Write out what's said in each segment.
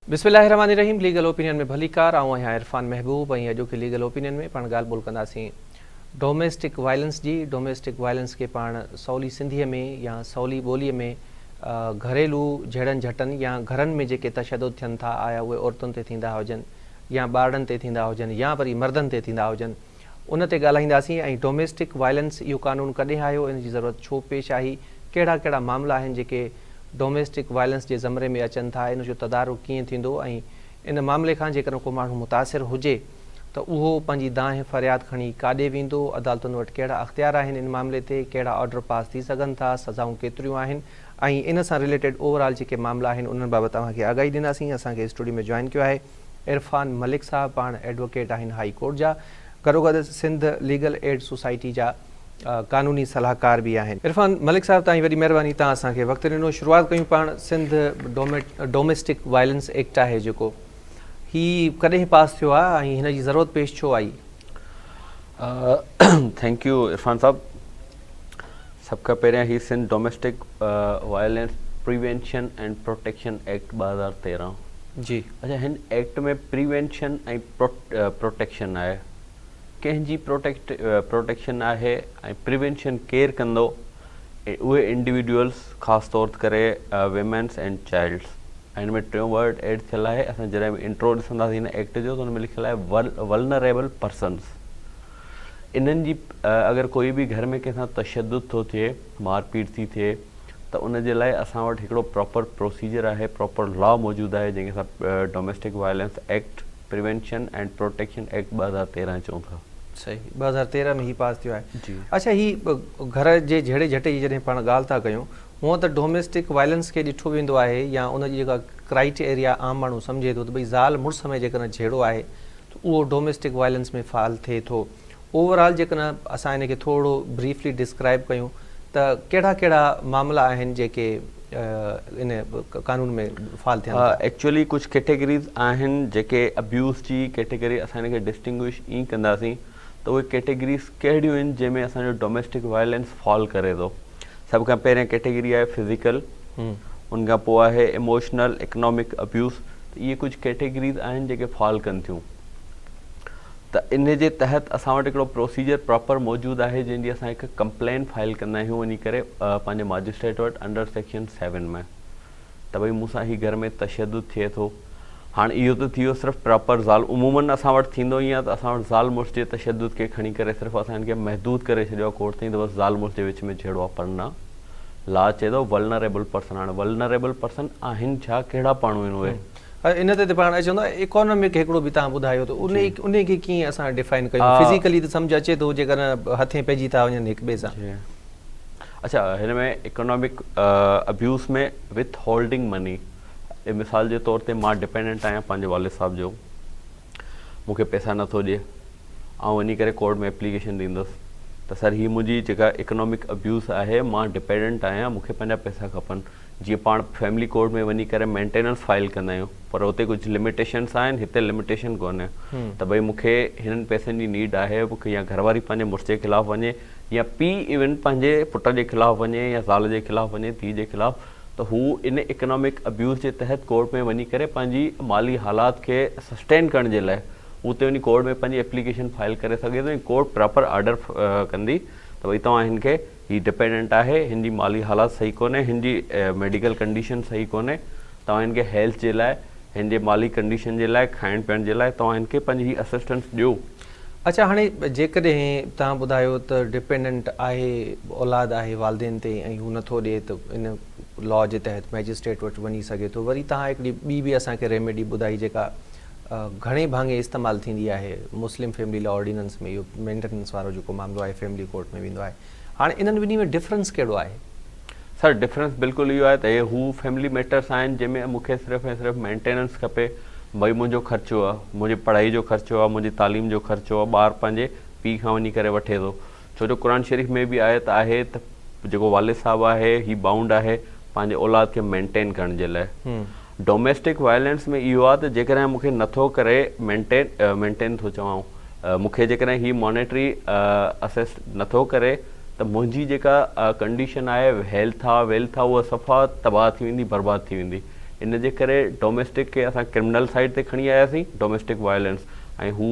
बिस्मिल्लाहिर्रहमानिर्रहीम। Legal opinion में भलीकार आऊं आहियां इरफान महबूब। अॼु के लीगल ओपिनियन में पाण ॻाल्हि ॿोल कंदासीं डोमेस्टिक वायलेंस जी। डोमेस्टिक वायलेंस के पाण सवली सिंधीअ में या सवली ॿोलीअ में घरेलू झड़नि झटनि या घरनि में जेके तशदुद थियनि था, आया उहे औरतुनि ते थींदा हुजनि या ॿारनि ते थींदा हुजनि या वरी मर्दनि ते थींदा हुजनि, उन ते ॻाल्हाईंदासीं। ऐं डोमेस्टिक वायलेंस इहो कानून कॾहिं आयो, इन जी ज़रूरत छो पेश आई, कहिड़ा कहिड़ा मामला आहिनि जेके डोमेस्टिक वायलेंस जे ज़मरे में अचनि था, इन जो तदारुक कीअं थींदो, ऐं इन मामले खां जेकर को माण्हू मुतासिर हुजे त उहो पंहिंजी दांह फ़रियाद खणी काॾे वेंदो, अदालतुनि वटि कहिड़ा अख़्तियार आहिनि इन मामले ते, कहिड़ा ऑर्डर पास थी सघनि था, सज़ाऊं केतिरियूं आहिनि, ऐं इन सां रिलेटेड ओवरऑल जेके मामला आहिनि उन्हनि बाबति तव्हांखे आगाही ॾींदासीं। असांखे स्टूडियो में जॉइन कयो आहे इरफान मलिक साहब, पाण एडवोकेट आहिनि हाई कोर्ट जा, गॾोगॾु सिंध लीगल एड सोसाइटी जा कानूनी सलाहकार भी आहिनि। इरफान मलिक साहब, तव्हांजी वॾी महिरबानी, तव्हां असांखे वक़्तु ॾिनो। शुरूआत कयूं पाण सिंध डोमेस्टिक वायलेंस एक्ट आहे जेको, ही कॾहिं पास थियो आहे ऐं हिन जी ज़रूरत पेश छो आई? थैंक यू इरफान साहब। सभ खां पहिरियां ही Sindh domestic violence prevention and protection act 2013 जी। अच्छा, हिन एक्ट में प्रिवेंशन ऐं प्रोटेक्शन आहे। कंहिंजी प्रोटेक्शन आहे ऐं प्रिवेंशन केरु कंदो, उहे इंडिविजुअल्स, ख़ासि तौर करे विमेन्स एंड चाइल्ड्स। ऐं हिन में टियों वर्ड एड थियल आहे। असां जॾहिं बि इंट्रो ॾिसंदासीं हिन एक्ट जो त हुन में लिखियलु आहे वल्नरेबल पर्सन्स। इन्हनि जी अगरि कोई बि घर में कंहिंसां तशदुद थो थिए, मारपीट थी थिए, त उन जे लाइ असां वटि हिकिड़ो प्रॉपर प्रोसीजर आहे, प्रॉपर लॉ मौजूदु आहे, जंहिंखे असां domestic violence act prevention and protection act 2013 चऊं था। सही, 2013 में ही पास थियो आहे जी। अच्छा, ही घर जे झेड़े झटे जी जॾहिं पाण ॻाल्हि था कयूं, हूअं त डोमेस्टिक वायलेंस खे ॾिठो वेंदो आहे या उनजी जेका क्राइटेरिया आम माण्हू सम्झे थो त भई ज़ाल मुड़ुस में जेकॾहिं झेड़ो आहे त उहो डोमेस्टिक वायलेंस में फ़ाल थिए थो। ओवरऑल जेकॾहिं असां इन खे थोरो ब्रीफली डिस्क्राइब कयूं त कहिड़ा कहिड़ा मामला आहिनि जेके इन कानून में फ़ाल थियनि था? एक्चुअली कुझु कैटेगरीज़ आहिनि जेके अब्यूज़ जी कैटेगरी असां हिन खे डिस्टिंग्विश ईअं कंदासीं त उहे कैटेगरीज़ कहिड़ियूं आहिनि जंहिंमें असांजो डोमेस्टिक वायलेंस फॉल करे थो। सभ खां पहिरियां कैटेगरी आहे फिज़िकल, उन खां पोइ आहे इमोशनल, इकनॉमिक अब्यूज़। त इहे कुझु कैटेगरीज़ आहिनि जेके फॉल कनि थियूं। त इन जे तहत असां वटि हिकिड़ो प्रोसीजर प्रॉपर मौजूदु आहे, जंहिंजी असां हिकु कंप्लेन फाइल कंदा आहियूं वञी करे पंहिंजे मजिस्ट्रेट वटि अंडर सेक्शन 7 में, त भई मूंसां ही घर में तशदुद थिए थो। हाणे इहो त थी वियो सिर्फ़ु प्रॉपर ज़ाल, उमूमन असां वटि थींदो ईअं आहे त असां वटि ज़ाल मुड़ुस जे तशदुद खे खणी करे सिर्फ़ु असां हिनखे महदूद करे छॾियो आहे कोर्ट ताईं, त बसि ज़ाल मुड़ुस जे विच में झेड़ो आहे, पर न, लॉ चए थो वल्नरेबल पर्सन। हाणे वल्नरेबल पर्सन आहिनि छा, कहिड़ा माण्हू आहिनि उहे? इन ते पाण चवंदा इकोनॉमिक हिकिड़ो बि तव्हां ॿुधायो त उन खे कीअं असां डिफाइन कयूं? फिज़िकली त सम्झ अचे थो जेकॾहिं हथे पइजी था वञनि हिक ॿिए सां। अच्छा, हिन में इकोनॉमिक अब्यूज़ में विथ होल्डिंग मनी, मिसाल जे तौर ते मां डिपेंडेंट आहियां पंहिंजे वालिद साहब जो, मूंखे पैसा नथो ॾिए, ऐं वञी करे कोर्ट में एप्लीकेशन ॾींदुसि त सर हीअ मुंहिंजी जेका इकोनॉमिक अब्यूज़ आहे, मां डिपेंडेंट आहियां, मूंखे पंहिंजा पैसा खपनि। जीअं पाण फैमिली कोर्ट में वञी करे मेंटेनेंस फाइल कंदा आहियूं, पर हुते कुझु लिमिटेशन्स आहिनि, हिते लिमिटेशन कोन्हे त भई मूंखे हिननि पैसनि जी नीड आहे, मूंखे या घरवारी पंहिंजे मुड़ुस जे ख़िलाफ़ु वञे या पीउ इवन पंहिंजे पुट जे ख़िलाफ़ु वञे या ज़ाल जे ख़िलाफ़ु वञे, धीउ जे ख़िलाफ़ु, त हू इन इकोनॉमिक अब्यूज़ जे तहत कोर्ट में वञी करे पंहिंजी माली हालात खे सस्टेन करण जे लाइ उते वञी कोर्ट में पंहिंजी एप्लीकेशन फाइल करे सघे थो। ऐं कोर्ट प्रॉपर ऑर्डर कंदी त भई तव्हां हिन खे, ही डिपेंडेंट आहे, हिन जी माली हालात सही कोन्हे, हिन जी मेडिकल कंडीशन सही कोन्हे, तव्हां हिन खे हेल्थ जे लाइ, हिन जे माली कंडीशन जे लाइ, खाइण पीअण जे लाइ तव्हां हिन खे पंहिंजी असिस्टेंस ॾियो। अच्छा, हाणे जेकॾहिं तव्हां ॿुधायो त डिपेंडेंट आहे, औलाद आहे वालदेन ते, ऐं हू नथो ॾिए त इन लॉ जे तहत मैजिस्ट्रेट वटि वञी सघे थो। वरी तव्हां हिकिड़ी ॿी बि असांखे रेमेडी ॿुधाई जेका घणे भाङे इस्तेमालु थींदी आहे मुस्लिम फैमिली लॉ ऑर्डिनेंस में, इहो मेंटेनेंस वारो जेको मामिलो आहे फैमिली कोर्ट में वेंदो आहे। हाणे इन्हनि ॿिन्ही में डिफरेंस कहिड़ो आहे? सर डिफरेंस बिल्कुलु इहो आहे त हे हू फैमिली मैटर्स आहिनि जंहिंमें मूंखे सिर्फ़ु ऐं सिर्फ़ु मेंटेनेंस खपे। भई मुंहिंजो ख़र्चो आहे, मुंहिंजी पढ़ाई जो ख़र्चो आहे, मुंहिंजी तालीम जो ख़र्चो आहे, ॿारु पंहिंजे पीउ खां वञी करे वठे थो। छो जो क़ुर शरीफ़ में बि आयत आहे त जेको वालिद साहबु आहे ही बाउंड आहे पंहिंजे औलाद खे मेंटेन करण जे लाइ। डोमेस्टिक वायलेंस में इहो आहे त जेकॾहिं मूंखे नथो करे मेंटेन थो चवां, मूंखे जेकॾहिं ही मॉनेटरी असेस नथो करे त मुंहिंजी जेका कंडीशन आहे, हेल्थ आहे, वेल्थ आहे, उहा सफ़ा तबाह थी वेंदी, बर्बाद थी वेंदी। इन जे करे डोमेस्टिक खे असां क्रिमिनल साइड ते खणी आयासीं, डोमेस्टिक वायलेंस, ऐं हू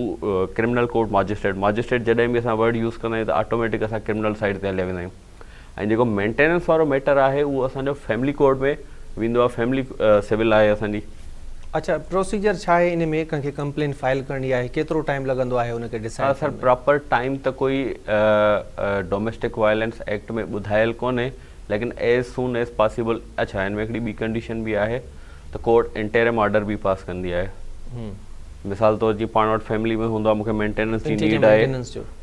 क्रिमिनल कोर्ट माजिस्ट्रेट जॾहिं बि असां वर्ड यूज़ कंदा आहियूं त ऑटोमेटिक असां क्रिमिनल साइड ते हलिया वेंदा आहियूं। ऐं जेको मेंटेनेंस वारो मैटर आहे उहो असांजो फैमिली कोर्ट में वेंदो आहे, फैमिली सिविल आहे असांजी। अच्छा, प्रोसीजर छा आहे इन में? कंहिंखे कंप्लेन फाइल करणी आहे, केतिरो टाइम लॻंदो आहे हुनखे डिसाइड? सर प्रॉपर टाइम त कोई डोमेस्टिक वायलेंस एक्ट में ॿुधायल कोन्हे, लेकिन एज सून एज पॉसिबल। अच्छा, हिन में हिकिड़ी ॿी कंडीशन बि आहे त कोर्ट इंटरिम ऑर्डर बि पास कंदी आहे। मिसाल तौर जीअं पाण वटि फैमिली में हूंदो आहे, मूंखे मेंटेनेंस जी नीड आहे,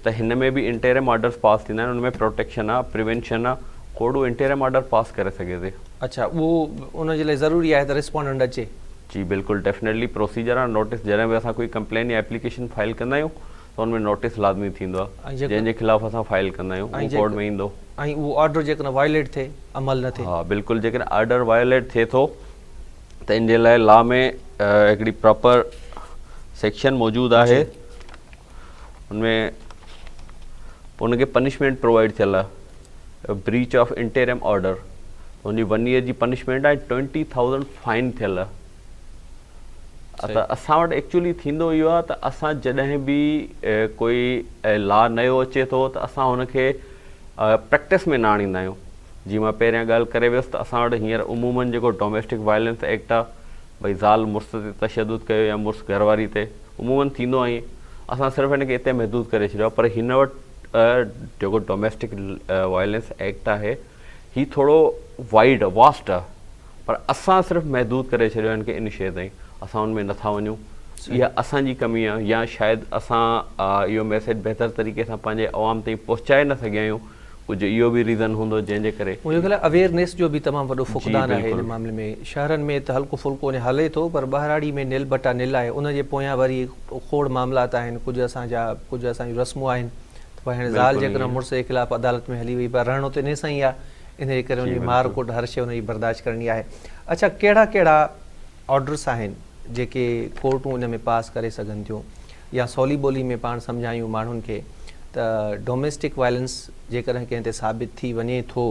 त हिन में बि इंटरिम ऑर्डर्स पास थींदा आहिनि, हुन में प्रोटेक्शन आहे, प्रिवेंशन आहे, कोर्ट उहो इंटरिम ऑर्डर पास करे सघे थी। अच्छा, उहो उनजे लाइ ज़रूरी आहे त रिस्पोंडेंट अचे? जी बिल्कुलु, डेफिनेटली प्रोसीजर आहे। नोटिस जॾहिं बि असां कोई कंप्लेन या एप्लीकेशन फाइल कंदा आहियूं त हुन में नोटिस लाज़मी थींदो आहे, जंहिंजे ख़िलाफ़ असां फाइल कंदा आहियूं उहो कोर्ट में ईंदो। ऐं उहो ऑर्डर जेकॾहिं वायलेट थिए, अमल न थिए? हा बिल्कुलु, जेकॾहिं ऑर्डर वायलेट थिए थो त इन जे लाइ लॉ में हिकिड़ी प्रॉपर सेक्शन मौजूदु आहे, हुनमें हुनखे पनिशमेंट प्रोवाइड थियल आहे। ब्रीच ऑफ इंटरिम ऑर्डर, हुनजी 1 ईयर जी पनिशमेंट आहे, 20,000 फाइन थियल आहे। त असां वटि एक्चुअली थींदो इहो आहे त असां जॾहिं बि कोई लॉ नयो अचे थो त असां हुनखे प्रैक्टिस में न आणींदा आहियूं। जीअं मां पहिरियां ॻाल्हि करे वियुसि त असां वटि हींअर उमूमन जेको डोमेस्टिक वायलेंस एक्ट आहे, भई ज़ाल मुड़ुस ते तशदुद कयो या मुड़ुस घरवारी ते, उमूमन थींदो आहे ईअं, असां सिर्फ़ु हिनखे हिते महदूद करे छॾियो आहे। पर हिन वटि जेको डोमेस्टिक वायलेंस एक्ट आहे हीउ थोरो वाइड वास्ट आहे, पर असां सिर्फ़ु महदूद करे छॾियो आहे हिनखे इन शइ ताईं, असां हुन में नथा वञूं। इहा असांजी कमी आहे, या शायदि असां इहो मैसेज बहितर तरीक़े सां पंहिंजे अवाम ताईं पहुचाए न सघिया आहियूं, कुझु इहो बि रीज़न हूंदो जंहिंजे करे। मुंहिंजो ख़्यालु अवेयरनेस जो बि तमामु वॾो फुक़दान आहे हिन मामले में। शहरनि में त हल्को फुल्को हले थो, पर ॿाहिराड़ी में निल बटा निल आहे, उनजे पोयां वरी खोड़ मामलात आहिनि, कुझु असांजूं रस्मूं आहिनि। त हाणे ज़ाल जेकॾहिं मुड़ुस जे ख़िलाफ़ु अदालत में हली वई, पर रहणो त इन सां ई आहे, इन जे करे हुनजी मार कुट हर शइ हुनजी बर्दाश्त करणी आहे। अच्छा, कहिड़ा कहिड़ा ऑर्डर्स आहिनि जेके कोर्टूं इन में पास करे सघनि थियूं, या सवली ॿोली में पाण सम्झायूं माण्हुनि खे त डोमेस्टिक वायलेंस जेकॾहिं कंहिं ते साबित थी वञे थो,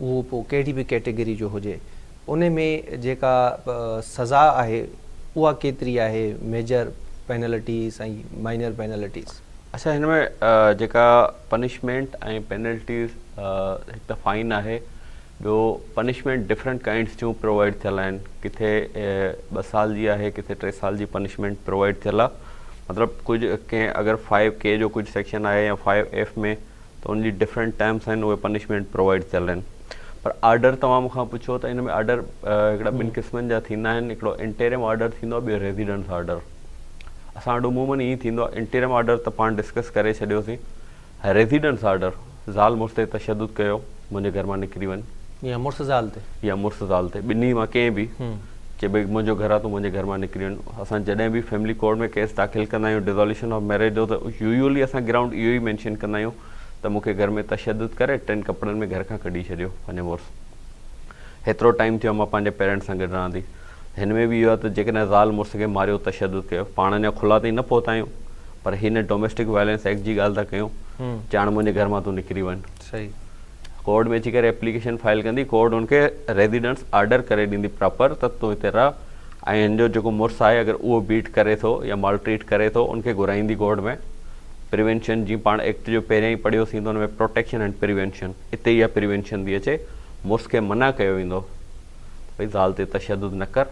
उहो पोइ कहिड़ी बि कैटेगरी जो हुजे, उन में जेका सज़ा आहे उहा केतिरी आहे, मेजर पेनल्टीज़ ऐं माइनर पेनल्टीज़? अच्छा, हिन में जेका पनिशमेंट ऐं पेनल्टीज़, हिकु त फाइन आहे, ॿियो पनिशमेंट डिफरेंट काइंड्स जूं प्रोवाइड थियल आहिनि। किथे 2 साल जी आहे, किथे 3 साल जी पनिशमेंट प्रोवाइड थियल आहे। मतिलबु कुझु कंहिं अगरि 5K जो कुझु सेक्शन आहे या 5F में, त उनजी डिफरेंट टर्म्स आहिनि, उहे पनिशमेंट प्रोवाइड थियल आहिनि। पर ऑर्डर तव्हां मूंखां पुछो त हिन में ऑर्डर हिकिड़ा 2 क़िस्मनि जा थींदा आहिनि। हिकिड़ो इंटरिम ऑर्डर थींदो आहे, ॿियो रेज़िडेंस ऑर्डर। असां वटि उमूमन ईअं थींदो आहे, इंटरिम ऑर्डर त पाण डिस्कस करे छॾियोसीं। रेज़िडेंस ऑर्डर, ज़ाल मुड़ुस ते तशदुद कयो, मुंहिंजे घर मां निकिरी वञ, या मुड़ुस ज़ाल ते, ॿिन्ही मां कंहिं बि, कि भई मुंहिंजो घर आहे, तूं मुंहिंजे घर मां निकिरी वञ। असां जॾहिं बि फैमिली कोर्ट में केस दाख़िल कंदा आहियूं डिज़ोल्यूशन ऑफ मैरिज जो, त यूजुअली असां ग्राउंड इहो ई मैंशन कंदा आहियूं त मूंखे घर में तशदुद करे 3 कपिड़नि में घर खां कढी छॾियो पंहिंजे मुड़ुस, हेतिरो टाइम थियो मां पंहिंजे पेरेंट्स सां गॾु रहां थी। हिन में बि इहो आहे त जेकॾहिं ज़ाल मुड़ुस खे मारियो, तशदुद कयो, पाण अञा खुला ताईं न पहुता आहियूं, पर हिन डोमेस्टिक वायलेंस एक्ट जी ॻाल्हि था कयूं, ॼाण मुंहिंजे घर मां तूं निकिरी वञ। सही, कोर्ट में अची करे एप्लीकेशन फाइल कंदी, कोर्ट हुनखे रेज़िडेंस ऑर्डर करे ॾींदी प्रॉपर, त तूं हिते रह। ऐं हिन जो जेको मुड़ुस आहे, अगरि उहो बीट करे थो या मालट्रीट करे थो, उनखे घुराईंदी कोर्ट में। प्रिवेंशन, जीअं पाण एक्ट जो पहिरियां ई पढ़ियोसीं, त हुन में प्रोटेक्शन एंड प्रिवेंशन, हिते इहा प्रिवेंशन थी अचे। मुड़ुस खे मना कयो वेंदो, भई ज़ाल ते तशदुद न कर।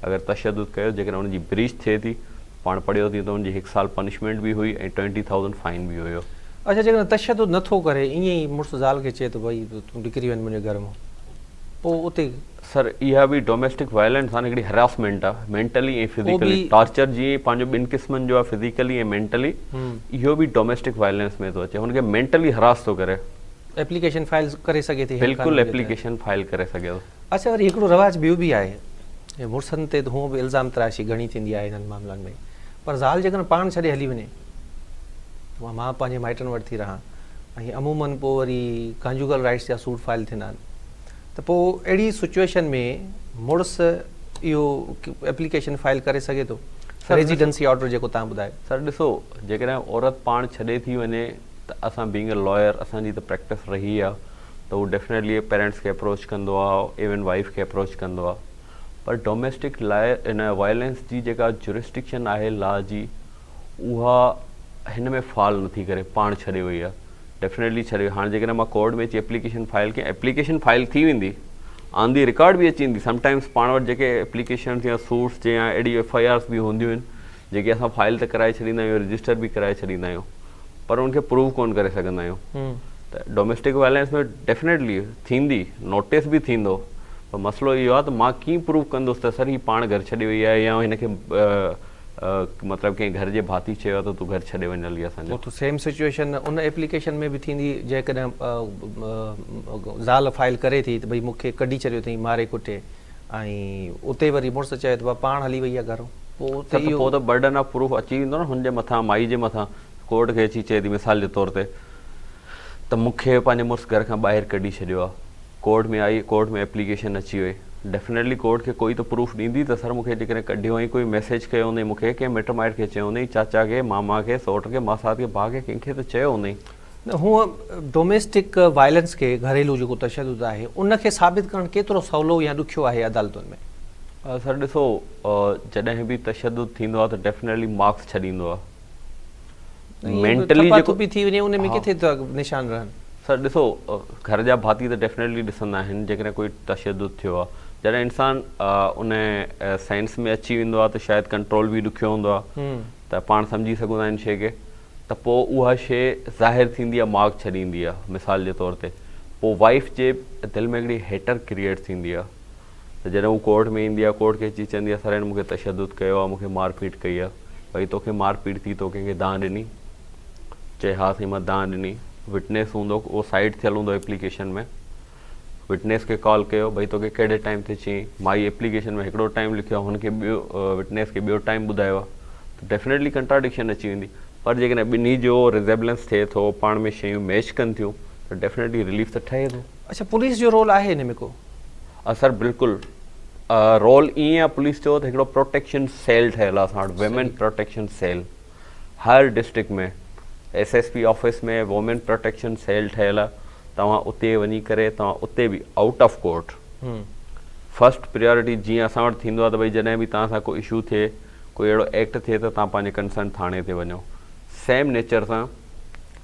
अगरि तशदुद कयो, जेकॾहिं हुनजी ब्रीच थिए थी, पाण पढ़ियोसीं त हुनजी 1 साल पनिशमेंट बि हुई ऐं 20,000 फाइन बि हुयो। अच्छा, जेकॾहिं तशदुद नथो करे, ईअं ई मुड़ुस ज़ाल खे चए थो भई तूं निकिरी वञ मुंहिंजे घर मां, पोइ उते? सर, इहा बि डोमेस्टिक वायलेंस आहे, हिकिड़ी हरासमेंट आहे, मेंटली ऐं फिज़िकली टॉर्चर। जीअं पंहिंजो 2 क़िस्मनि जो आहे, फिज़िकली ऐं मेंटली, इहो बि डोमेस्टिक वायलेंस में थो अचे। हुनखे मेंटली हरास थो करे, एप्लीकेशन फाइल करे सघे थी? बिल्कुलु एप्लीकेशन फाइल करे सघे थो। अच्छा, वरी हिकिड़ो रवाज ॿियो बि आहे, मुड़ुसनि ते हूअं बि इल्ज़ाम तराशी घणी थींदी आहे हिननि मामलनि में, पर ज़ाल जेकॾहिं पाण छॾे हली वञे, मां पंहिंजे माइटनि वटि थी रहां, ऐं अमूमन पोइ वरी कंजुगल राइट्स जा सूट फाइल थींदा आहिनि, त पोइ अहिड़ी सिचुएशन में मुड़ुस इहो एप्लीकेशन फाइल करे सघे थो, रेज़िडेंसी ऑर्डर जेको तव्हां ॿुधायो? सर ॾिसो, जेकॾहिं औरत पाण छॾे थी वञे, त असां बीइंग अ लॉयर, असांजी त प्रैक्टिस रही आहे, त उहो डेफिनेटली पेरेंट्स खे अप्रोच कंदो आहे, इवन वाइफ खे अप्रोच कंदो आहे। पर डोमेस्टिक इन वायलेंस जी जेका जुरिस्डिक्शन आहे लॉ जी, उहा हिन में फॉल नथी करे, पाण छॾे वई आहे, डेफिनेटली छॾे वई। हाणे जेकॾहिं मां कोर्ट में अची एप्लीकेशन फाइल कयां, एप्लीकेशन फाइल थी वेंदी, ऑन दी रिकॉर्ड बि अची वेंदी। समटाइम्स पाण वटि जेके एप्लीकेशन्स या सूट्स जे या अहिड़ी FIRs बि हूंदियूं आहिनि जेके असां फाइल त कराए छॾींदा आहियूं, रजिस्टर बि कराए छॾींदा आहियूं, पर उनखे प्रूव कोन करे सघंदा आहियूं। त डोमेस्टिक वायलेंस में डेफिनेटली थींदी, नोटिस बि थींदो, पर मसइलो इहो आहे त मां कीअं प्रूव कंदुसि त सर ही पाण घर छॾे वई आहे या हिनखे मतिलबु कंहिं घर जे भाती चयो आहे त तूं घर छॾे वञ हली असांजो। तो सेम सिचुएशन उन एप्लीकेशन में भी थींदी, जेकॾहिं ज़ाल फाइल करे थी त भई मूंखे कढी छॾियो अथई मारे कुटे, ऐं उते वरी मुड़ुसु चए थो पाण हली वई आहे घरों, पोइ त बर्डन ऑफ प्रूफ अची वेंदो न हुनजे मथां, माई जे मथां। कोर्ट खे अची चए थी मिसाल जे तौर ते त मूंखे पंहिंजे मुड़ुसु घर खां ॿाहिरि कढी छॾियो आहे, कोर्ट में आई, कोर्ट में एप्लीकेशन अची वई, डेफिनेटली कोर्ट खे कोई त प्रूफ ॾींदी त सर मूंखे जेकॾहिं कढियो हुअईं, कोई मैसेज कयो हूंदई मूंखे, कंहिं मिट माइट खे चयो हूंदई, चाचा खे, मामा खे, सौट खे, मासात खे, भाउ खे, कंहिंखे त चयो हूंदई। हूअं डोमेस्टिक वायलेंस खे, घरेलू जेको तशदुद आहे, उनखे साबित करणु केतिरो सवलो या ॾुखियो आहे अदालतुनि में? सर ॾिसो, जॾहिं बि तशदुद थींदो आहे त डेफिनेटली मार्क्स छॾींदो आहे, मेंटली जेको बि थी वञे उन में किथे था निशान रहनि। सर ॾिसो, घर जा भाती त डेफिनेटली ॾिसंदा आहिनि जेकॾहिं कोई तशदुद थियो आहे। जॾहिं इंसानु उन साइंस में अची वेंदो आहे त शायदि कंट्रोल बि ॾुखियो हूंदो आहे, त पाण सम्झी सघंदा आहिनि शइ खे, त पोइ उहा शइ ज़ाहिर थींदी आहे, मार्क छॾींदी आहे। मिसाल जे तौर ते पोइ वाइफ जे दिलि में हिकिड़ी हेटर क्रिएट थींदी आहे, त जॾहिं हू कोर्ट में ईंदी आहे, कोर्ट खे अची चवंदी आहे सर हिन मूंखे तशदुद कयो आहे, मूंखे मारपीट कई आहे, भई तोखे मारपीट थी, तो कंहिंखे दान ॾिनी, चए हा साईं मां दान ॾिनी, विटनेस हूंदो, उहो साइड थियल हूंदो एप्लीकेशन में, विटनेस खे कॉल कयो, भई तोखे कहिड़े टाइम ते चई, माई एप्लीकेशन में हिकिड़ो टाइम लिखियो आहे, हुनखे ॿियो विटनेस खे ॿियो टाइम ॿुधायो आहे, त डेफिनेटली कंट्राडिक्शन अची वेंदी। पर जेकॾहिं ॿिन्ही जो रिज़ेबलेंस थिए थो, पाण में शयूं मैच कनि थियूं, त डेफिनेटली रिलीफ त ठहे थो। अच्छा, पुलिस जो रोल आहे हिन में को? सर बिल्कुलु, रोल ईअं आहे पुलिस जो त हिकिड़ो प्रोटेक्शन सेल ठहियलु आहे असां वटि, वुमेन प्रोटेक्शन सेल। हर डिस्ट्रिक्ट में SSP ऑफिस में वुमेन प्रोटेक्शन सेल ठहियलु आहे। तव्हां उते वञी करे, तव्हां उते बि out of court first priority, जीअं असां वटि थींदो आहे त भई जॾहिं बि तव्हां सां को इशू थिए, कोई अहिड़ो एक्ट थिए, त तव्हां पंहिंजे कंसर्न थाणे ते वञो। सेम नेचर सां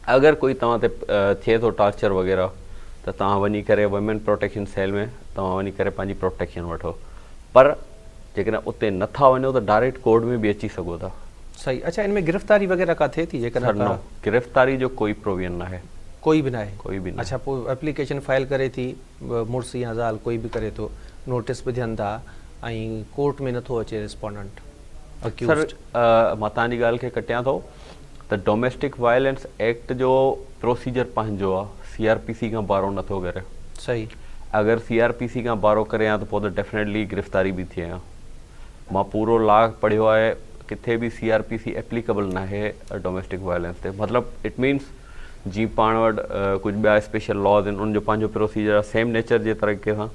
अगरि कोई तव्हां ते थिए थो टॉर्चर वग़ैरह, त तव्हां वञी करे वुमेन प्रोटेक्शन सेल में तव्हां वञी करे पंहिंजी प्रोटेक्शन वठो। पर जेकॾहिं उते नथा वञो त डायरेक्ट कोर्ट में बि अची सघो था। सही। अच्छा, इनमें गिरफ़्तारी वग़ैरह का थिए थी? जेकॾहिं गिरफ़्तारी जो कोई प्रोविजन न आहे, कोई भी ना है, कोई भी ना। अच्छा, पोइ एप्लीकेशन फाइल करे थी मुड़ुसु या ज़ाल कोई भी करे थो, नोटिस बि थियनि था, ऐं कोर्ट में नथो अचे रिस्पोंडेंट अक्यूज़्ड। सर मां तव्हांजी ॻाल्हि खे कटियां थो त डोमेस्टिक वायलेंस एक्ट जो प्रोसीजर पंहिंजो आहे, CRPC खां बारो नथो करे। सही। अगरि CRPC खां बारो करे हा त पोइ त डेफिनेटली गिरफ़्तारी बि थिए हा। मां पूरो लॉ पढ़ियो आहे, किथे बि CRPC एप्लीकेबल न आहे डोमेस्टिक वायलेंस ते। मतिलबु इट मीन्स जीअं पाण वटि कुझु ॿिया स्पेशल लॉज आहिनि, उनजो पंहिंजो प्रोसीजर आहे, सेम नेचर जे तरीक़े सां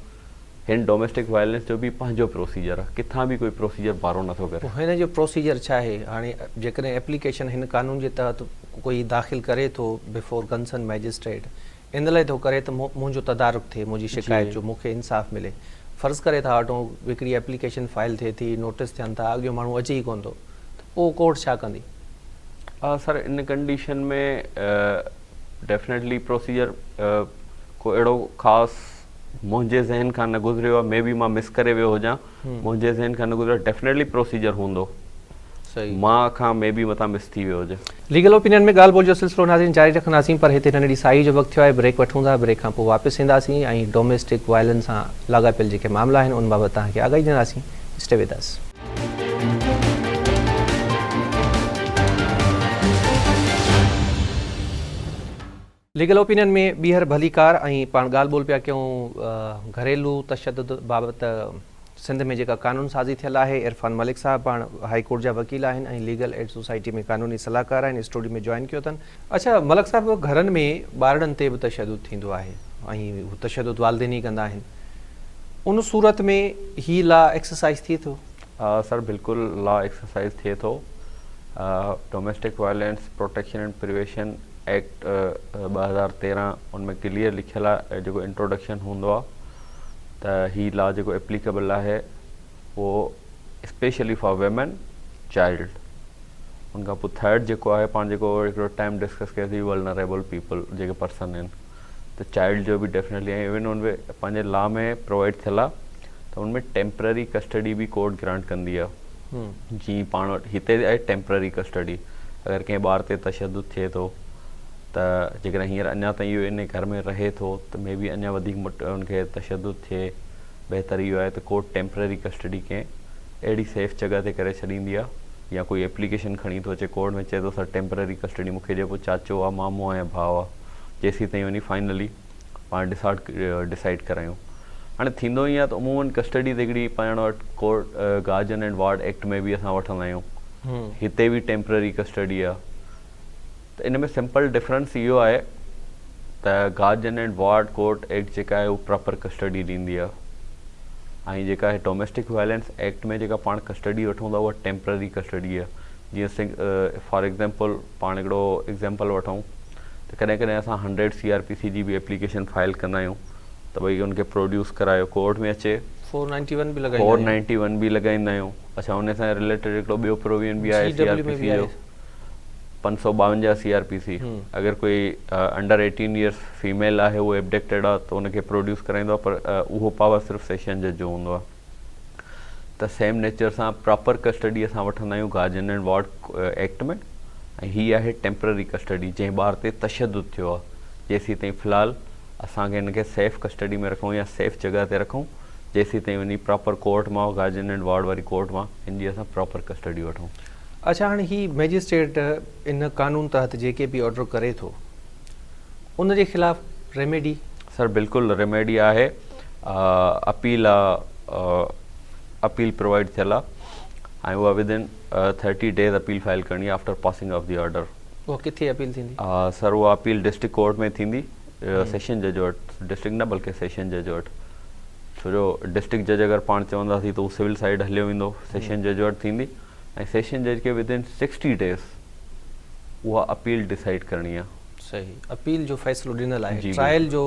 हिन डोमेस्टिक वायलेंस जो बि पंहिंजो प्रोसीजर आहे, किथां बि कोई प्रोसीजर बारो नथो करे। हिन जो प्रोसीजर छा आहे? हाणे जेकॾहिं एप्लीकेशन हिन कानून जे तहत कोई दाख़िल करे थो बिफोर कंसर्न मैजिस्ट्रेट, इन लाइ थो करे त मुंहिंजो तदारुक थिए, मुंहिंजी शिकायत जो मूंखे इंसाफ़ मिले। फ़र्ज़ु करे था वठूं हिकिड़ी एप्लीकेशन फाइल थिए थी, नोटिस थियनि था, अॻियो माण्हू अचे ई कोन थो, त पोइ कोर्ट छा कंदी? सर इन कंडीशन में डेफिनेटली प्रोसीजर को अहिड़ो ख़ासि मुंहिंजे ज़हन खां न गुज़रियो आहे, मे बी मां मिस करे वियो हुजां, मुंहिंजे ज़हन खां न गुज़रियो, डेफिनेटली प्रोसीजर हूंदो। सही। मां खां मे बी मथां मिस थी वियो हुजे। लीगल ओपिनियन में ॻाल्हि ॿोल जो सिलसिलो नाज़रीन जारी रखंदासीं, पर हिते नंढड़ी साई जो वक़्तु थियो आहे, ब्रेक वठूं था, ब्रेक खां पोइ वापसि ईंदासीं ऐं डोमेस्टिक वायलेंस सां लाॻापियल जेके मामला आहिनि उन बाबति तव्हांखे आगाही ॾींदासीं। Stay with us. Legal opinion में ॿीहर भलीकार ऐं पाण ॻाल्हि ॿोल पिया कयूं घरेलू तशदुद बाबति। सिंध में जेका कानून साज़ी थियल आहे, इरफान मलिक साहब पाण हाई कोर्ट जा वकील आहिनि ऐं लीगल एड सोसाइटी में कानूनी सलाहकार आहिनि, स्टूडियो में जॉइन कयो अथनि। अच्छा मलिक साहब, घरनि में ॿारनि ते बि तशदुद थींदो आहे ऐं हू तशदुद वालदेन ई कंदा आहिनि, उन सूरत में ही लॉ एक्सरसाइज थिए थो? सर बिल्कुलु लॉ एक्सरसाइज थिए थो। Domestic violence protection and prevention act 2013 उनमें क्लियर लिखियलु आहे, जेको इंट्रोडक्शन हूंदो आहे त ही लॉ जेको एप्लीकेबल आहे वो स्पेशली फॉर वेमेन चाइल्ड। उनखां पोइ थर्ड जेको आहे पाण जेको हिकिड़ो टाइम डिस्कस कयोसीं वल्नरेबल पीपल जेके पर्सन आहिनि, त चाइल्ड जो बि डेफिनेटली ऐं इवन उनमें पंहिंजे लॉ में प्रोवाइड थियल आहे त उनमें टेम्पररी कस्टडी बि कोर्ट ग्रांट कंदी आहे। जीअं पाण वटि हिते आहे टेम्पररी कस्टडी, अगरि कंहिं ॿार ते तशदुद थिए थो त जेकॾहिं हींअर अञा ताईं इहो इन घर में रहे थो त मे बी अञा वधीक उनखे तशदुद थिए, बहितर इहो आहे त कोर्ट टेम्पररी कस्टडी कंहिं अहिड़ी सेफ जॻह ते करे छॾींदी आहे, या कोई एप्लीकेशन खणी थो अचे कोर्ट में चए थो सर टेम्पररी कस्टडी मूंखे जेको चाचो आहे मामो आहे भाउ आहे, जेसीं ताईं वञी फाइनली पाण डिसाइड करायूं। हाणे थींदो ईअं आहे त अमूमन कस्टडी त हिकिड़ी पाण वटि court guardian and ward act में बि असां वठंदा आहियूं, हिते बि टेम्पररी कस्टडी आहे। त इन में सिंपल डिफरेंस इहो आहे त guardian and ward court act जेका आहे उहा प्रॉपर कस्टडी ॾींदी आहे, ऐं जेका आहे डोमेस्टिक वायलेंस एक्ट में जेका पाण कस्टडी वठूं था उहा टेम्पररी कस्टडी आहे। जीअं फॉर एग्ज़ाम्पल पाण हिकिड़ो एग्ज़ाम्पल वठूं त कॾहिं कॾहिं असां 100 CRPC जी बि एप्लीकेशन फाइल कंदा आहियूं त भई उनखे प्रोड्यूस करायो, कोर्ट में अचे 491 बि लॻाईंदा आहियूं। अच्छा, हुन सां रिलेटेड हिकिड़ो ॿियो प्रोविजन बि आहे CRPC जो 552 CRPC। अगरि कोई अंडर 18 ईयर्स फीमेल आहे, उहो एबडक्टेड आहे त उनखे प्रोड्यूस कराईंदो आहे, पर उहो पावर सिर्फ़ु सेशन जज जो हूंदो आहे। त सेम नेचर सां प्रॉपर कस्टडी असां वठंदा आहियूं गार्जियन एंड वार्ड एक्ट में, ऐं हीअ आहे टेम्पररी कस्टडी जंहिं ॿार ते तशदुद थियो आहे, जेसीं ताईं फ़िलहालु असांखे हिनखे सेफ कस्टडी में रखूं या सेफ जॻह ते रखूं, जेसीं ताईं वञी प्रॉपर कोर्ट मां गार्जियन एंड वार्ड वारी कोर्ट मां हिन जी असां प्रॉपर कस्टडी वठूं। अच्छा, हाणे ही मैजिस्ट्रेट इन कानून तहत जेके बि ऑर्डर करे थो उन जे ख़िलाफ़ रेमेडी? सर बिल्कुलु रेमेडी आहे, अपील आहे, अपील प्रोवाइड थियल आहे, ऐं उहा विदिन 30 डेज़ अपील फाइल करणी आहे after passing of the order. उहा किथे अपील थींदी? सर उहा अपील डिस्ट्रिक्ट कोर्ट में थींदी, सेशन जज वटि, डिस्ट्रिक्ट न बल्कि सेशन जज वटि, छो जो डिस्ट्रिक्ट जज अगरि पाण चवंदासीं त उहो सिविल साइड हलियो वेंदो, सेशन जज वटि थींदी, ऐं सेशन जज खे विदिन 60 डेज़ उहा अपील डिसाइड करणी आहे। सही, अपील जो फ़ैसिलो ॾिनल आहे, ट्रायल जो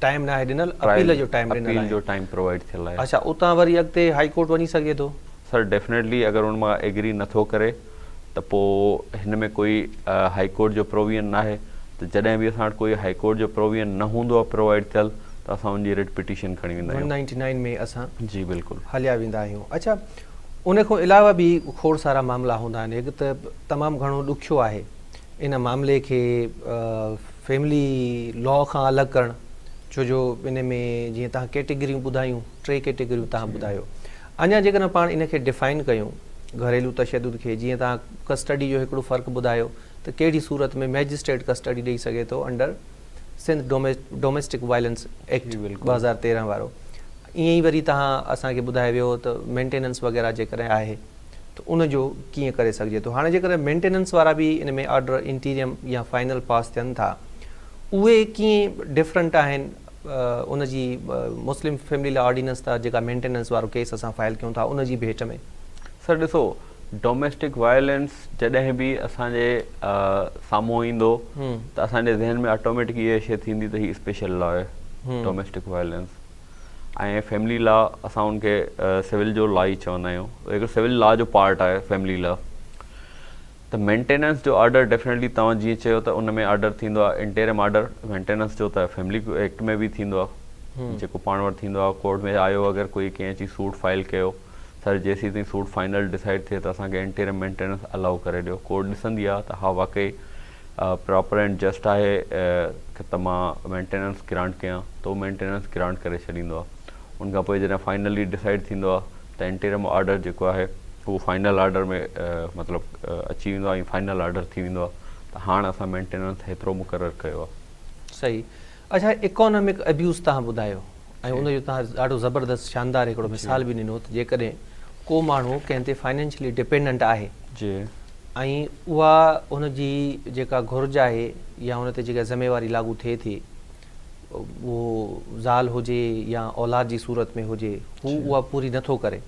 टाइम न आहे ॾिनल, अपील जो टाइम ॾिनल आहे, अपील जो टाइम प्रोवाइड थियल आहे। अच्छा, उतां वरी अॻिते हाई कोर्ट वञी सघे थो? सर डेफिनेटली अगरि उन मां एग्री नथो करे त पोइ हिन में कोई हाई कोर्ट जो प्रोविजन न आहे, त जॾहिं बि असां वटि कोई हाई कोर्ट जो प्रोविजन न हूंदो आहे प्रोवाइड थियल त असां उनजी रिट पिटीशन खणी वेंदा आहियूं। 199 में असां जी बिल्कुलु हलिया वेंदा आहियूं। अच्छा, उन खां अलावा बि खोड़ सारा मामला हूंदा आहिनि। हिकु त तमामु घणो ॾुखियो आहे इन मामले खे फैमिली लॉ खां अलॻि करणु, छो जो इन में जीअं तव्हां कैटेगरियूं ॿुधायूं, 3 कैटेगरियूं तव्हां ॿुधायो, अञा जेकॾहिं पाण इनखे डिफाइन कयूं घरेलू तशदुद खे, जीअं तव्हां कस्टडी जो हिकिड़ो फ़र्क़ु ॿुधायो त कहिड़ी सूरत में मैजिस्ट्रेट कस्टडी ॾेई सघे थो under Sindh domestic violence act 2013 वारो, ईअं ई वरी तव्हां असांखे ॿुधाए वियो त मेंटेनेंस वग़ैरह जेकॾहिं आहे त उनजो कीअं करे सघिजे थो। हाणे जेकॾहिं मेंटेनेंस वारा बि इन में ऑर्डर इंटीरियम या फाइनल पास थियनि था, उहे कीअं डिफरेंट आहिनि उनजी मुस्लिम फैमिली लॉ ऑर्डिनेंस था जेका मेंटेनेंस वारो केस असां फाइल कयूं था उनजी भेट में? सर ॾिसो, डोमेस्टिक वायलेंस जॾहिं बि असांजे साम्हूं ईंदो त असांजे ज़हन में ऑटोमेटिक इहा शइ थींदी त हीअ स्पेशल लॉ आहे डोमेस्टिक वायलेंस, ऐं फैमिली लॉ असां उनखे सिविल जो लॉ ई चवंदा आहियूं, हिकिड़ो सिविल लॉ जो पार्ट आहे फैमिली लॉ। त मेंटेनेंस जो ऑर्डर डेफिनेटली तव्हां जीअं चयो त उन में ऑर्डर थींदो आहे इंटरिम ऑर्डर, मेंटेनेंस जो त फैमिली एक्ट में बि थींदो आहे, जेको पाण वटि थींदो आहे। कोर्ट में आयो अगरि कोई कंहिं अची सूट फाइल कयो, सर जेसीं ताईं सूट फाइनल डिसाइड थिए त असांखे इंटरिम मेंटेनेंस अलाउ करे ॾियो, कोर्ट ॾिसंदी आहे त हा वाकई प्रॉपर एंड जस्ट आहे त मां मेंटेनेंस ग्रांट कयां त उहो मेंटेनेंस ग्रांट करे छॾींदो आहे। उनखां पोइ जॾहिं फाइनली डिसाइड थींदो आहे त इंटरिम ऑर्डर जेको आहे उहो फाइनल ऑर्डर में मतिलबु अची वेंदो आहे ऐं फाइनल ऑर्डर थी वेंदो आहे त हाणे असां मेंटेनेंस हेतिरो मुक़ररु कयो आहे। सही। अच्छा, इकोनॉमिक अब्यूज़ तव्हां ॿुधायो ऐं उनजो तव्हां ॾाढो ज़बरदस्त शानदार हिकिड़ो मिसाल बि ॾिनो त जेकॾहिं को माण्हू कंहिं ते फाइनेंशियली डिपेंडेंट आहे जी ऐं उहा उनजी जेका घुर्ज आहे या उन ते जेका ज़िम्मेवारी लागू थिए थी, उहो ज़ाल हुजे या औलाद जी सूरत में हुजे, हू उहा पूरी नथो करे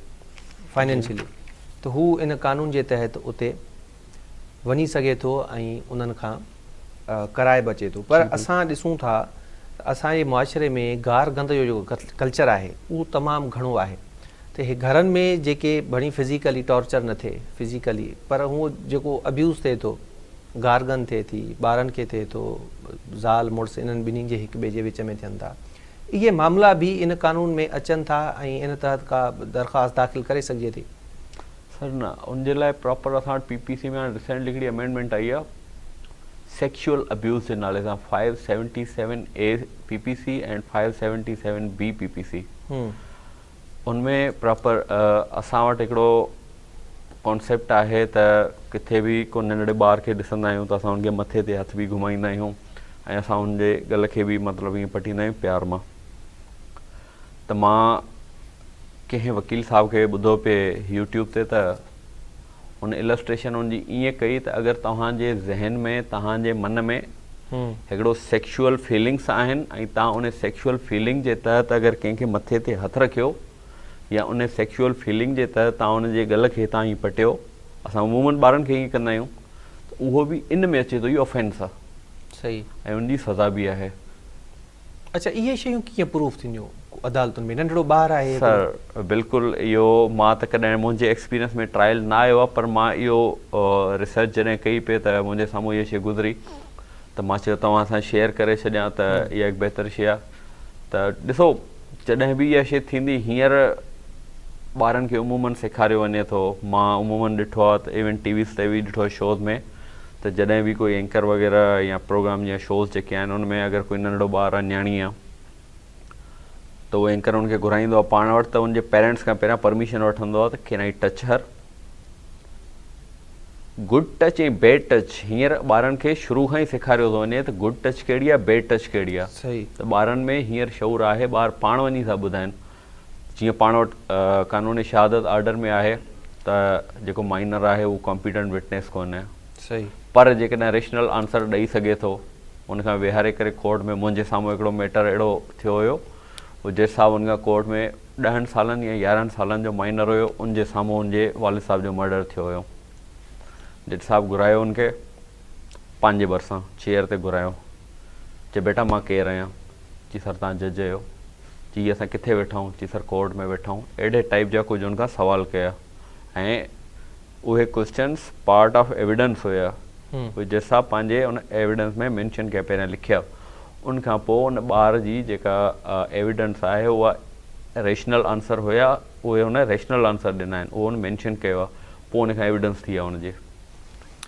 फाइनेंशियली, त हू इन कानून जे तहत उते वञी सघे थो ऐं उन्हनि खां कराए बचे थो। पर असां ॾिसूं था त असांजे मुआशिरे में गार गंद जो जेको कल्चर आहे उहो तमामु घणो आहे। त हे घरनि में जेके घणी फिज़िकली टॉर्चर न थिए फिज़िकली, पर हूअ जेको अब्यूज़ थिए थो, गारगन थिए थी, ॿारनि खे थिए थो, ज़ाल मुड़ुसु इन्हनि ॿिन्हिनि जे हिक ॿिए जे विच में थियनि था, इहे मामला बि इन कानून में अचनि था ऐं इन तहत का दरख़्वास्त दाख़िल करे सघिजे थी? सर न, उनजे लाइ प्रॉपर असां वटि PPC में रिसेंटली हिकिड़ी अमेंडमेंट आई आहे सेक्शुअल अब्यूज़ जे नाले सां 577A PPC and 577B PPC। उनमें प्रॉपर असां वटि हिकिड़ो कॉन्सेप्ट आहे त किथे बि को नंढड़े ॿार खे ॾिसंदा आहियूं त असां उनखे मथे ते हथ बि घुमाईंदा आहियूं ऐं असां उनजे गल खे बि मतिलबु ईअं पटींदा आहियूं प्यार मां। त मां कंहिं वकील साहब खे ॿुधो पिए यूट्यूब ते त उन इलस्ट्रेशन उनजी ईअं कई त अगरि तव्हांजे ज़हन में तव्हांजे मन में हिकिड़ो सेक्शुअल फीलिंग्स आहिनि ऐं तव्हां उन सेक्शुअल फीलिंग जे तहत अगरि कंहिंखे मथे ते हथु रखियो या उन सेक्शुअल फीलिंग जे तहत तव्हां उनजे गल खे तव्हां ईअं पटियो, असां अमूमन ॿारनि खे ईअं कंदा आहियूं, त उहो बि इन में अचे थो, इहो ऑफेंस आहे। सही। ऐं उनजी सज़ा बि आहे। अच्छा, इहे शयूं कीअं प्रूफ थींदियूं अदालतुनि में? नंढड़ो ॿारु आहे? सर बिल्कुलु, इहो मां त कॾहिं मुंहिंजे एक्सपीरियंस में ट्रायल न आयो आहे, पर मां इहो रिसर्च जॾहिं कई पिए त मुंहिंजे साम्हूं इहा शइ गुज़री त मां चयो तव्हां सां शेयर करे छॾियां त इहा हिकु बहितरु शइ आहे। त ॾिसो, जॾहिं बि इहा शइ थींदी हींअर ॿारनि खे उमूमन सेखारियो वञे थो, मां उमूमन ॾिठो आहे त इवन टीवीज़ ते बि ॾिठो आहे शोज़ में, त जॾहिं बि कोई एंकर वग़ैरह या प्रोग्राम या शोज़ जेके आहिनि उनमें अगरि कोई नंढड़ो ॿारु आहे, न्याणी आहे, त उहो एंकर उनखे घुराईंदो आहे पाण वटि, त उनजे पेरेंट्स खां पहिरियां परमिशन वठंदो आहे त can I touch her. Good touch ऐं बैड टच हींअर ॿारनि खे शुरू खां ई सेखारियो थो वञे त गुड टच कहिड़ी आहे, बैड टच कहिड़ी आहे। सही। त ॿारनि में हींअर शऊर आहे, ॿार पाण वञी था ॿुधाइनि। जीअं पाण वटि कानूनी शहादत आर्डर में आहे त जेको माइनर आहे उहो कॉम्पिटेंट विटनेस कोन्हे। सही। पर जेकॾहिं रेशनल आंसर ॾेई सघे थो, उनखां वेहारे करे कोर्ट में, मुंहिंजे साम्हूं हिकिड़ो मैटर अहिड़ो थियो हुयो, उहो जज साहब उनखां कोर्ट में 10 सालनि या 11 सालनि जो माइनर हुयो, उनजे साम्हूं उनजे वालिद साहब जो मर्डर थियो हुयो। जज साहब घुरायो उनखे पंहिंजे भरिसां चेयर ते घुरायो, चए बेटा मां केरु आहियां? जी सर तव्हां जज आहियो। जी असां किथे वेठा आहियूं? जी सर कोर्ट में वेठा आहियूं। अहिड़े टाइप जा कुझु उनखां सवाल कया ऐं उहे क्वेश्चन्स पार्ट ऑफ एविडेंस हुया। उहे जज साहब पंहिंजे उन एविडेंस में मैंशन कया, पहिरियां लिखिया। उनखां पोइ उन ॿार जी जेका एविडेंस आहे उहा रेशनल आंसर हुया, उहे हुन रेशनल आंसर ॾिना आहिनि, उहो हुन मैंशन कयो आहे, पोइ उनखां एविडेंस थी आहे उनजे।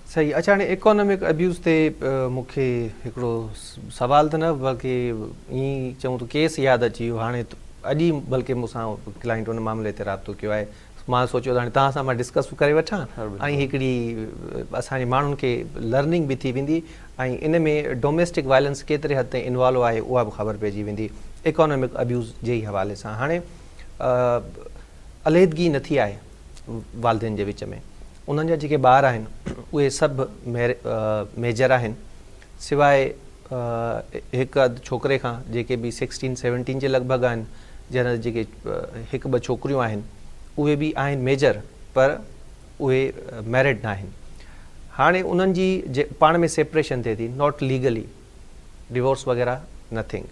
सही। अच्छा, हाणे इकोनॉमिक अब्यूज़ ते मूंखे हिकिड़ो सवाल त न, बल्कि ईअं चऊं त केस यादि अची वियो। हाणे अॼु ई बल्कि मूंसां क्लाइंट उन मामले ते राब्तो कयो आहे। मां सोचियो त हाणे तव्हां सां मां डिस्कस करे वठां ऐं हिकिड़ी असांजे माण्हुनि खे लर्निंग बि थी वेंदी ऐं इन में डोमेस्टिक वायलेंस केतिरे हद ताईं इन्वॉल्व आहे उहा बि ख़बर पइजी वेंदी इकोनॉमिक अब्यूज़ जे ई हवाले सां। हाणे अलहदगी न थी आहे वालिदैन जे विच में, उन्हनि जा जेके ॿार आहिनि उहे सभु मेजर आहिनि, सवाइ हिकु अधु छोकिरे खां जेके बि 16-17 जे लॻभॻि आहिनि, जंहिं जेके हिकु ॿ छोकिरियूं आहिनि उहे बि आहिनि मेजर, पर उहे मैरिड न आहिनि। हाणे उन्हनि जी पाण में सेपरेशन थिए थी, नॉट लीगली, डिवोर्स वग़ैरह नथिंग,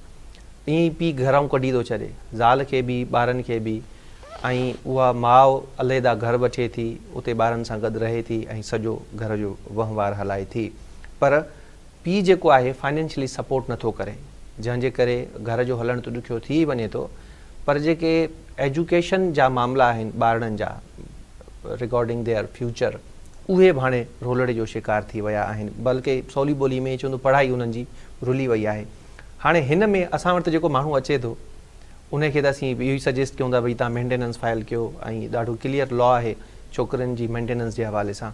ईअं पीउ घरां कढी थो छॾे, ज़ाल खे बि ॿारनि खे बि, ऐं उहा माउ अलहदा घर वठे थी, उते ॿारनि सां गॾु रहे थी ऐं सॼो घर जो वहिंवार हलाए थी, पर पीउ जेको आहे फाइनेंशियली सपोर्ट नथो करे, जंहिंजे करे घर जो हलणु त ॾुखियो थी वञे थो, पर जेके एजुकेशन जा मामला आहिनि ॿारनि जा रिगार्डिंग देयर फ्यूचर, उहे बि हाणे रोलड़े जो शिकार थी विया आहिनि, बल्कि सवली ॿोली में चवंदो पढ़ाई उन्हनि जी रुली वई आहे। हाणे हिन में असां वटि जेको माण्हू अचे थो उनखे त असीं इहो ई सजेस्ट कयूं था भई तव्हां मेंटेनेंस फाइल कयो, ऐं ॾाढो क्लियर लॉ आहे छोकिरनि जी मेंटेनेंस जे हवाले सां।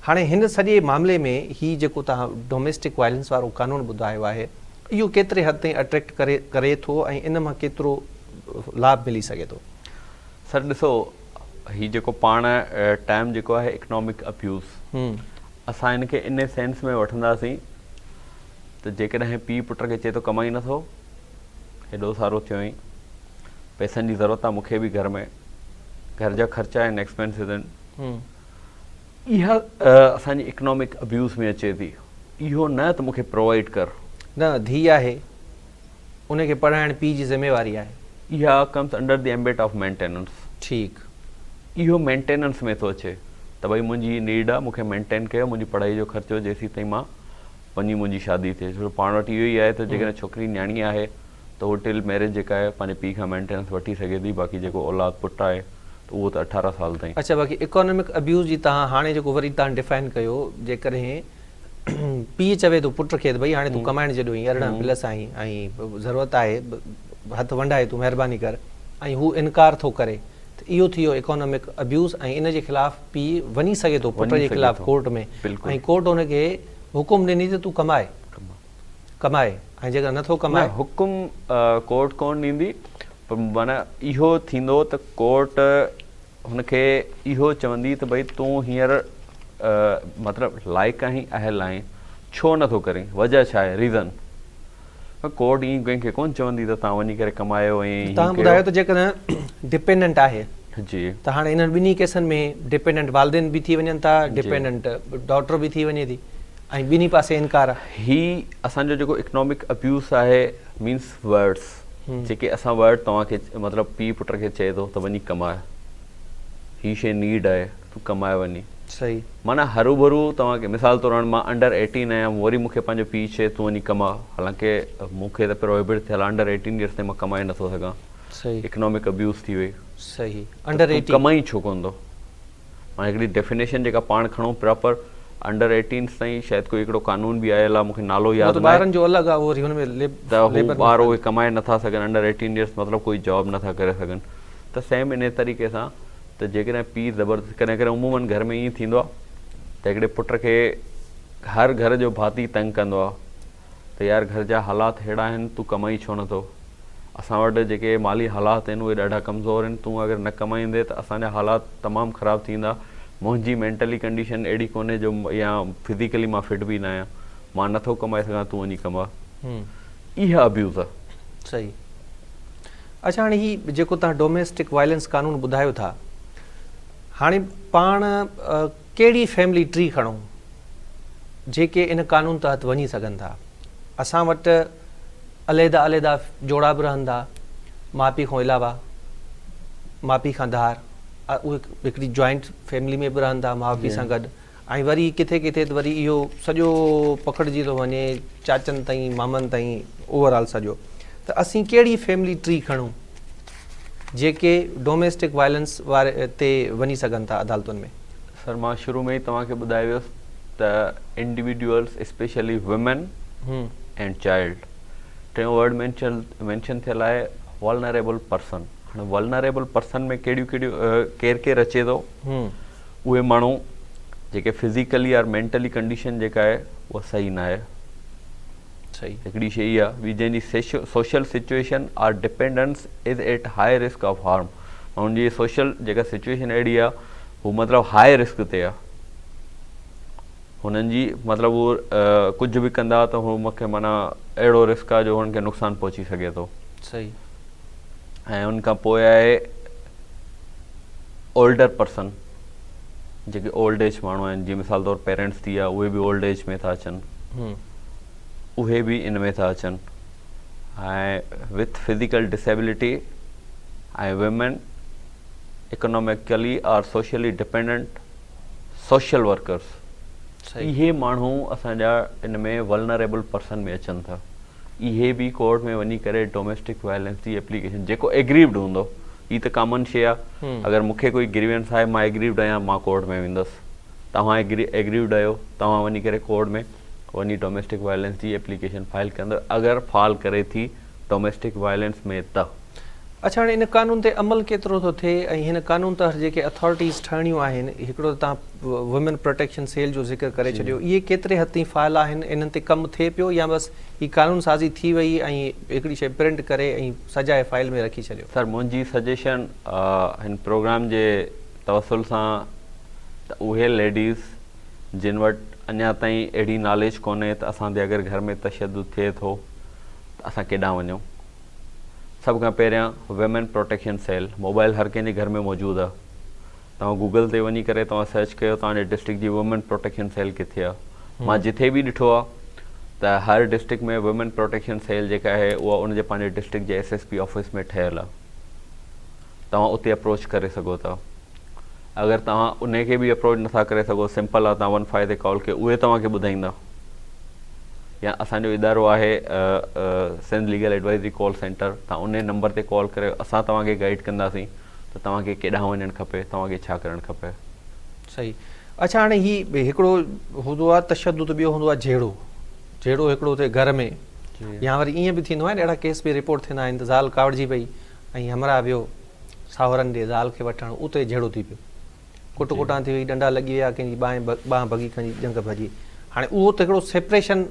हाणे हिन सॼे मामले में ही जेको तव्हां डोमेस्टिक वायलेंस वारो कानून ॿुधायो आहे, इहो केतिरे हद ताईं अट्रैक्ट करे थो ऐं इन मां केतिरो लाभ मिली सघे थो? सर ॾिसो, हीउ जेको पाण टाइम जेको आहे इकनॉमिक अब्यूज़, असां हिनखे इन सेंस में वठंदासीं त जेकॾहिं पीउ पुट खे चए थो कमाई नथो, हेॾो सारो थियो ई पैसनि जी ज़रूरत आहे मूंखे बि, घर में घर जा ख़र्चा आहिनि, एक्सपेंसिस आहिनि, इहा असांजी इकनॉमिक अब्यूज़ में अचे थी। इहो न त मूंखे प्रोवाइड कर, न धीउ आहे उनखे पढ़ाइण पीउ जी ज़िम्मेवारी आहे, इहा comes under the ambit of maintenance. ठीकु। इहो मेंटेनेंस में थो अचे त भई मुंहिंजी नीड आहे, मूंखे मेंटेन कयो, मुंहिंजी पढ़ाई जो ख़र्चो जेसीं ताईं मां वञी मुंहिंजी शादी थिए। छो पाण वटि इहो ई आहे त जेकॾहिं छोकिरी न्याणी आहे त उहो टिल मैरिज जेका आहे पंहिंजे पीउ खां मेंटेनेंस वठी सघे थी। बाक़ी जेको औलाद पुटु आहे त उहो त 18 साल ताईं। अच्छा, बाक़ी इकोनॉमिक अब्यूज़ जी तव्हां हाणे जेको वरी तव्हां डिफाइन कयो, जेकॾहिं पीउ चवे थो पुट खे त भई हाणे तूं कमाइण जॾो ई अरिड़हं प्लस आहीं ऐं ज़रूरत आहे, हथु वंडाए तूं महिरबानी कर, ऐं हू इनकार थो करे, त इहो थी वियो इकोनॉमिक अब्यूज़। ऐं इन जे ख़िलाफ़ु पीउ वञी सघे थो पुट जे ख़िलाफ़ु कोर्ट में, ऐं कोर्ट हुनखे हुकुम ॾिनी त तूं कमाए, ऐं जेकर नथो कमाए हुकुम कोर्ट कोन ॾींदी, पर माना इहो थींदो त कोर्ट हुनखे इहो चवंदी त भई तूं हींअर मतिलबु लाइक़ु आहीं, अहल आहीं, छो नथो करीं, वजह छा आहे, रीज़न। कोर्ट ईअं कंहिंखे कोन चवंदी त तव्हां वञी करे कमायो। ऐं तव्हां ॿुधायो त जेकॾहिं डिपेंडेंट आहे जी, त हाणे इन्हनि ॿिन्ही केसनि में डिपेंडेंट वालदेन बि थी वञनि था, डिपेंडेंट डॉटर बि थी वञे थी, ऐं ॿिन्ही पासे इनकार आहे। ही असांजो जेको इकोनॉमिक अब्यूज़ आहे मीन्स वर्ड्स, जेके असां वर्ड तव्हांखे मतिलबु पीउ पुट खे चए थो त वञी कमाए, ही शइ नीड आहे, तूं कमाए वञी। सही, माना हरू भरू तव्हांखे मिसाल तौरु मां अंडर 18 आहियां, वरी मूंखे पंहिंजो पीउ चए तूं वञी कमा, हालांकि मूंखे त प्रोहिबिट थियल आहे, अंडर 18 ईयर्स ताईं मां कमाए नथो सघां। सही, इकोनॉमिक अब्यूज़ थी वई। सही, अंडर 18 कमाई छो कोन थो। मां हिकिड़ी डेफिनेशन जेका पाण खणूं प्रॉपर, अंडर 18 ताईं शायदि कोई हिकिड़ो कानून बि आयल आहे, मूंखे नालो यादि न आहे, ॿारनि जो अलॻि आहे, उहो हुन में त हू ॿार उहे कमाए नथा सघनि, अंडर 18 ईयर्स मतिलबु कोई जॉब नथा करे सघनि। त सेम इन तरीक़े सां त जेकॾहिं पीउ ज़बरदस्ती, कॾहिं कॾहिं उमूमन घर में ईअं थींदो आहे त हिकिड़े पुट खे हर घर जो भाती तंग कंदो आहे त यार घर जा हालात अहिड़ा आहिनि, तूं कमाई छो नथो। असां वटि जेके माली हालात आहिनि उहे ॾाढा कमज़ोर आहिनि, तूं अगरि न कमाईंदे त असांजा हालात तमामु ख़राबु थींदा। मुंहिंजी मेंटली कंडीशन अहिड़ी कोन्हे जो, या फिज़िकली मां फिट बि न आहियां, मां नथो कमाए सघां, तूं वञी कमा। इहा अब्यूज़ आहे। सही। अच्छा, हाणे ही जेको तव्हां डोमेस्टिक वायलेंस कानून ॿुधायो था, हाणे पाण कहिड़ी फैमिली ट्री खणूं जेके इन कानून तहत वञी सघनि था? असां वटि अलहदा अलहदा जोड़ा बि रहनि था, माउ पीउ खां अलावा, माउ पीउ खां धार, उहे हिकिड़ी जॉइंट फैमिली में बि रहनि था माउ पीउ सां गॾु, ऐं वरी किथे किथे त वरी इहो सॼो पकड़िजी थो वञे चाचनि ताईं, मामनि ताईं, ओवरऑल सॼो। त असीं कहिड़ी फैमिली ट्री खणूं जेके डोमेस्टिक वायलेंस वारे ते वञी सघनि था अदालतुनि में? सर, मां शुरू में ई तव्हांखे ॿुधाए वियुसि त individuals, specially women and child, टियों वर्ड मेंशन थियल आहे वल्नरेबल पर्सन। हाणे वल्नरेबल पर्सन में कहिड़ियूं केरु केरु अचे थो? उहे माण्हू जेके फिज़िकली और मेंटली कंडीशन जेका आहे उहा सही न आहे। सही, हिकिड़ी शइ आहे ॿी, जंहिंजी social situation or dependence is at high risk of harm. माण्हुनि जी सोशल जेका सिचुएशन अहिड़ी आहे, हू मतिलबु हाई रिस्क ते आहे, हुननि जी मतिलबु उहो कुझु बि कंदा त हू मूंखे माना अहिड़ो रिस्क आहे जो हुननि खे नुक़सानु पहुची सघे थो। सही। ऐं उन खां पोइ आहे ओल्डर पर्सन, जेके ओल्ड एज माण्हू आहिनि, जीअं मिसाल तौरु पेरेंट्स थी विया, उहे बि ओल्ड एज में था अचनि, उहे बि इन में था अचनि। ऐं विथ फिज़िकल डिसेबिलिटी ऐं वुमेन इकोनॉमिकली और सोशली डिपेंडेंट सोशल वर्कर्स, इहे माण्हू असांजा इन में वल्नरेबल पर्सन में अचनि था। इहे बि कोर्ट में वञी करे डोमेस्टिक वायलेंस जी एप्लीकेशन, जेको एग्रीव्ड हूंदो, ही त कॉमन शइ आहे, अगरि मूंखे कोई ग्रीवेंस आहे, मां एग्रीव्ड आहियां, मां कोर्ट में वेंदुसि, तव्हां एग्रीव्ड आहियो, तव्हां वञी करे कोर्ट में वञी डोमेस्टिक वायलेंस जी एप्लीकेशन फाइल कंदो, अगरि फाल करे थी डोमेस्टिक वायलेंस में त। अच्छा, हाणे इन कानून ते अमल केतिरो थो थिए, ऐं हिन कानून तहत जेके अथॉरिटीज़ ठहणियूं आहिनि, हिकिड़ो तव्हां वुमेन प्रोटेक्शन सेल जो ज़िक्र करे छॾियो, इहे केतिरे हद ताईं फ़ाइल आहिनि, इन्हनि ते कमु थिए पियो, या बसि ही कानून साज़ी थी वई ऐं हिकिड़ी शइ प्रिंट करे ऐं सजाए फाइल में रखी छॾियो? सर, मुंहिंजी सजेशन हिन प्रोग्राम जे तवसुल सां त उहे लेडीज़ जिन वटि अञा ताईं अहिड़ी नॉलेज कोन्हे त असां ते अगरि घर में तशद्दुद थिए थो त असां केॾांहुं वञूं। सभ खां पहिरियां वुमेन प्रोटेक्शन सेल मोबाइल हर कंहिंजे घर में मौजूदु आहे। तव्हां गूगल ते वञी करे तव्हां सर्च कयो तव्हांजे डिस्ट्रिक्ट जी वुमेन प्रोटेक्शन सेल किथे आहे। मां जिथे बि ॾिठो आहे त हर डिस्ट्रिक्ट में वुमेन प्रोटेक्शन सेल जेका आहे उहा उनजे पंहिंजे डिस्ट्रिक्ट जे SSP ऑफिस में ठहियलु आहे। तव्हां उते अप्रोच करे सघो था। अगरि तव्हां उन खे बि अप्रोच नथा करे सघो, सिंपल आहे, तव्हां 15 ते कॉल कयो, उहे तव्हांखे ॿुधाईंदा। या असांजो इदारो आहे Sindh legal advisory call centre, तव्हां उन नंबर ते कॉल करे असां तव्हांखे गाइड कंदासीं त तव्हांखे केॾांहुं वञणु खपे, तव्हांखे छा करणु खपे। सही। अच्छा, हाणे ही हिकिड़ो हूंदो आहे तशद्दुद, ॿियो हूंदो आहे जहिड़ो हिकिड़ो थिए घर में, या वरी ईअं बि थींदो आहे न, अहिड़ा केस बि रिपोर्ट थींदा आहिनि त ज़ाल कावड़जी पई ऐं हमरा वियो सावरनि ॾे ज़ाल खे वठणु, उते जहिड़ो थी पियो, कुट कुटां थी वई, डंडा लॻी विया, कंहिंजी बांह भॻी, कंहिंजी जंग भॼी। हाणे उहो त हिकिड़ो सेपरेशन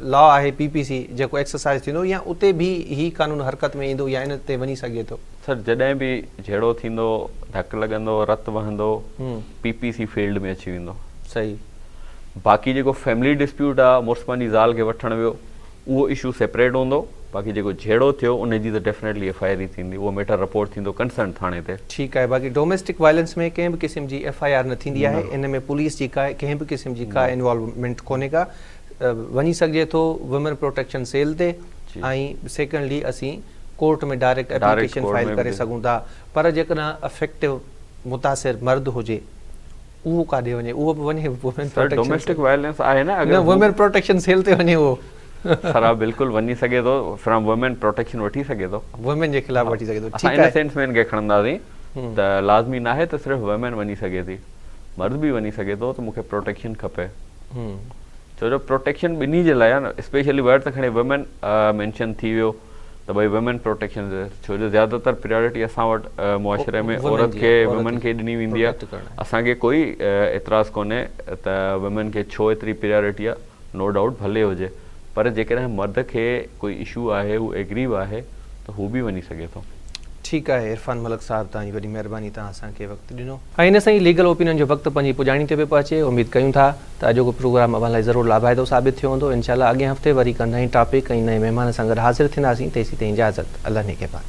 लॉ आहे PPC जेको एक्सरसाइज़ थींदो, या उते बि ही कानून हरकत में ईंदो, या इन ते वञी सघे थो? सर, जॾहिं बि जहिड़ो थींदो, धकु लॻंदो, रतु वहंदो, PPC फील्ड में अची वेंदो। सही। बाक़ी जेको फैमिली डिस्प्यूट आहे, मुड़ुसु पंहिंजी ज़ाल खे वठणु वियो, उहो इशू सेपरेट हूंदो। बाक़ी जेको जहिड़ो थियो उनजी त डेफिनेटली FIR ई थींदी, उहो मैटर रिपोर्ट थींदो कंसर्न थाणे ते। ठीकु आहे। बाक़ी डोमेस्टिक वायलेंस में कंहिं बि क़िस्म जी FIR न थींदी आहे, इन में पुलिस जी कंहिं बि क़िस्म जी का इन्वॉल्वमेंट कोन्हे का। वञी सघिजे थो वुमेन प्रोटेक्शन सेल ते, ऐं सेकेंडली असीं कोर्ट में डायरेक्ट एप्लीकेशन फाइल करे सघूं था। पर जेकॾहिं अफेक्टिव मुतासिर मर्द हुजे, उहो काॾे वञे? उहो बि वञे डोमेस्टिक वायलेंस आहे न, अगरि वुमेन प्रोटेक्शन सेल ते वञे उहो? सर, बिल्कुलु वञी सघे थो, फ्रॉम वुमेन प्रोटेक्शन वठी सघे थो, वुमेन जे ख़िलाफ़ वठी सघे थो। असां इन सेंस में खे खणंदासीं त लाज़मी न आहे त सिर्फ़ु वुमेन वञी सघे थी, मर्द बि वञी सघे थो, त मूंखे प्रोटेक्शन खपे। छो जो प्रोटेक्शन ॿिन्ही जे लाइ आहे न, स्पेशली वर्ड त खणी वुमेन मैंशन थी वियो त भई वुमेन प्रोटेक्शन, छो जो ज़्यादातर प्रायोरिटी असां वटि मुआशरे में औरत खे, वुमेन खे ॾिनी वेंदी आहे। असांखे कोई एतिराज़ु कोन्हे त वुमेन खे छो एतिरी प्रायोरिटी आहे, नो डाउट भले हुजे, पर जेकॾहिं मर्द खे कोई इशू आहे, हू एग्रीव आहे, त हू बि वञी सघे थो। ठीकु आहे। इरफान मलिक साहिबु, तव्हांजी वॾी महिरबानी, तव्हां असांखे वक़्तु ॾिनो। ऐं इन सां ई लीगल ओपिनियन जो वक़्तु पंहिंजी पुॼाणी ते पियो अचे। उमेदु कयूं था त अॼोको प्रोग्राम अव्हां लाइ ज़रूरु लाभाइदो साबित थियो हूंदो। इनशाअल्लाह अॻिए हफ़्ते वरी हिकु नई टॉपिक ऐं नए महिमान सां गॾु हाज़िर थींदासीं। तेसीं ताईं इजाज़त, अल्लाह ने के पाक।